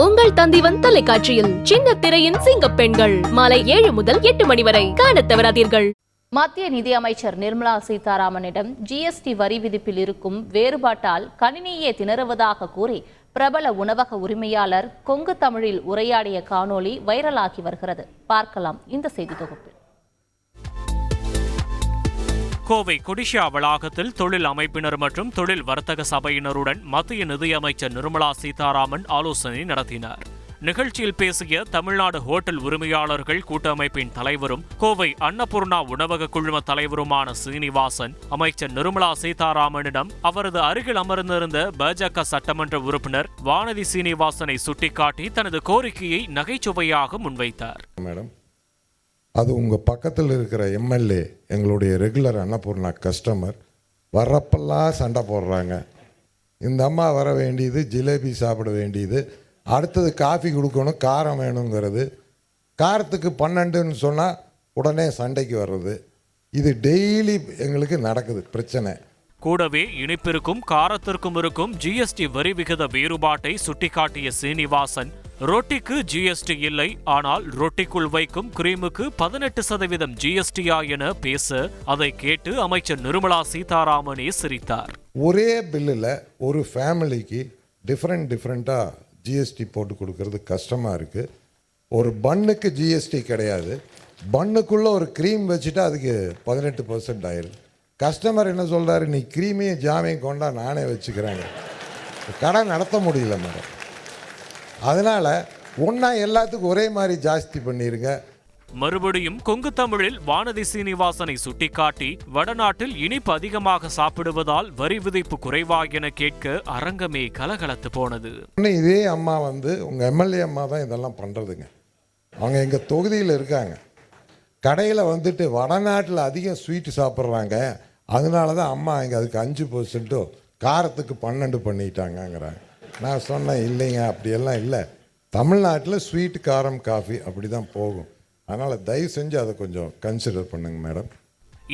உங்கள் தந்திவன் தொலைக்காட்சியில் சின்ன திரையின் சிங்கப் பெண்கள் மாலை 7 முதல் 8 மணி வரை காணத் தவறாதீர்கள். மத்திய நிதியமைச்சர் நிர்மலா சீதாராமனிடம் ஜிஎஸ்டி வரி விதிப்பில் இருக்கும் வேறுபாட்டால் கணினியே திணறுவதாக கூறி பிரபல உணவக உரிமையாளர் கொங்கு தமிழில் உரையாடிய காணொளி வைரலாகி வருகிறது. பார்க்கலாம் இந்த செய்தி தொகுப்பில். கோவை கொடிஷியா வளாகத்தில் தொழில் அமைப்பினர் மற்றும் தொழில் வர்த்தக சபையினருடன் மத்திய நிதியமைச்சர் நிர்மலா சீதாராமன் ஆலோசனை நடத்தினார். நிகழ்ச்சியில் பேசிய தமிழ்நாடு ஹோட்டல் உரிமையாளர்கள் கூட்டமைப்பின் தலைவரும் கோவை அன்னபூர்ணா உணவக குழும தலைவருமான சீனிவாசன் அமைச்சர் நிர்மலா சீதாராமனிடம் அவரது அருகில் அமர்ந்திருந்த பாஜக சட்டமன்ற உறுப்பினர் வானதி சீனிவாசனை சுட்டிக்காட்டி தனது கோரிக்கையை நகைச்சுவையாக முன்வைத்தார். அது உங்கள் பக்கத்தில் இருக்கிற எம்எல்ஏ, எங்களுடைய ரெகுலர் அன்னபூர்ணா கஸ்டமர், வர்றப்பெல்லாம் சண்டை போடுறாங்க. இந்த அம்மா வர வேண்டியது ஜிலேபி சாப்பிட வேண்டியது, அடுத்தது காஃபி கொடுக்கணும், காரம் வேணுங்கிறது, காரத்துக்கு 12ன்னு சொன்னால் உடனே சண்டைக்கு வர்றது. இது டெய்லி எங்களுக்கு நடக்குது பிரச்சனை. கூடவே இனிப்பிற்கும் காரத்திற்கும் இருக்கும் ஜிஎஸ்டி வரி விகித வேறுபாட்டை சுட்டிக்காட்டிய சீனிவாசன், ரொட்டிக்கு ஜிஎஸ்டி இல்லை, ஆனால் ரொட்டிக்குள் வைக்கும் கிரீமுக்கு 18% ஜிஎஸ்டியா என பேச அதை கேட்டு அமைச்சர் நிர்மலா சீதாராமனே சிரித்தார். ஒரே பில்லில் ஒரு ஃபேமிலிக்கு டிஃப்ரெண்ட்டாக ஜிஎஸ்டி போட்டு கொடுக்கறது கஷ்டமாக இருக்குது. ஒரு பன்னுக்கு ஜிஎஸ்டி கிடையாது, பன்னுக்குள்ளே ஒரு க்ரீம் வச்சுட்டா அதுக்கு 18% ஆயிடுது. கஸ்டமர் என்ன சொல்கிறாரு, நீ க்ரீமையும் ஜாமையும் கொண்டா நானே வச்சுக்கிறேங்க. கடை நடத்த முடியல மேடம். அதனால் ஒன்றா எல்லாத்துக்கும் ஒரே மாதிரி ஜாஸ்தி பண்ணிடுங்க. மறுபடியும் கொங்கு தமிழில் வானதி சீனிவாசனை சுட்டிக்காட்டி வடநாட்டில் இனிப்பு அதிகமாக சாப்பிடுவதால் வரி விதிப்பு குறைவா என கேட்க அரங்கமே கலகலத்து போனது. இதே அம்மா உங்கள் எம்எல்ஏ அம்மா தான் இதெல்லாம் பண்ணுறதுங்க. அவங்க எங்கள் தொகுதியில் இருக்காங்க. கடையில் வடநாட்டில் அதிகம் ஸ்வீட்டு சாப்பிட்றாங்க, அதனால தான் அம்மா இங்கே அதுக்கு 5% காரத்துக்கு 12 பண்ணிட்டாங்கங்கிறாங்க. நான் சொன்னேன், இல்லைங்க அப்படியெல்லாம் இல்லை, தமிழ்நாட்டில் ஸ்வீட் காரம் காஃபி அப்படி தான் போகும். அதனால் தயவு செஞ்சு அதை கொஞ்சம் கன்சிடர் பண்ணுங்க மேடம்.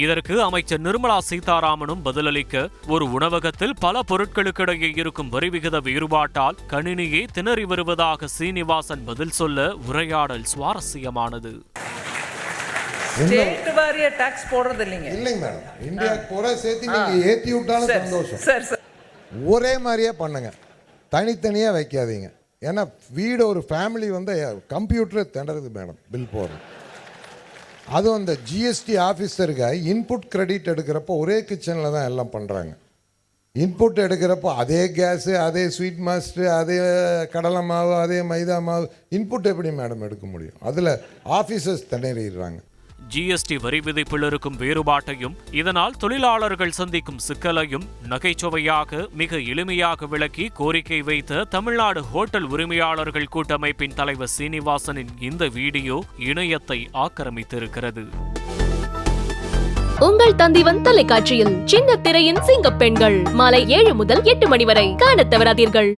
இதற்கு அமைச்சர் நிர்மலா சீதாராமனும் பதிலளிக்க, ஒரு உணவகத்தில் பல பொருட்களுக்கிடையே இருக்கும் வரி விகித வேறுபாட்டால் கணினியே திணறி வருவதாக சீனிவாசன் பதில் சொல்ல உரையாடல் சுவாரஸ்யமானது. ஸ்டேட் வாரிய டாக்ஸ் போடுறது இல்லைங்க. இல்லைங்க மேடம், இந்தியாவுக்கு போகிற சேர்த்து நீங்கள் ஏற்றி விட்டாலும் சந்தோஷம். ஒரே மாதிரியே பண்ணுங்க, தனித்தனியாக வைக்காதீங்க. ஏன்னா வீடு ஒரு ஃபேமிலி கம்ப்யூட்டரை திணறுது மேடம் பில் போடுறது. அதுவும் அந்த ஜிஎஸ்டி ஆஃபீஸருக்கு இன்புட் கிரெடிட் எடுக்கிறப்போ ஒரே கிச்சனில் தான் எல்லாம் பண்ணுறாங்க. இன்புட் எடுக்கிறப்போ அதே கேஸு, அதே ஸ்வீட் மாஸ்டர், அதே கடலை மாவு, அதே மைதா மாவு, இன்புட் எப்படி மேடம் எடுக்க முடியும்? அதில் ஆஃபீஸர்ஸ் திணறிடுறாங்க. ஜிஎஸ்டி வரி விதிப்பில் இருக்கும் வேறுபாட்டையும் இதனால் தொழிலாளர்கள் சந்திக்கும் சிக்கலையும் நகைச்சுவையாக மிக எளிமையாக விளக்கி கோரிக்கை வைத்த தமிழ்நாடு ஹோட்டல் உரிமையாளர்கள் கூட்டமைப்பின் தலைவர் சீனிவாசனின் இந்த வீடியோ இணையத்தை ஆக்கிரமித்திருக்கிறது. உங்கள் தந்திவன் தொலைக்காட்சியில் சின்ன திரையின் சிங்கப் பெண்கள் மாலை 7 முதல் 8 மணி வரை காணத் தவறாதீர்கள்.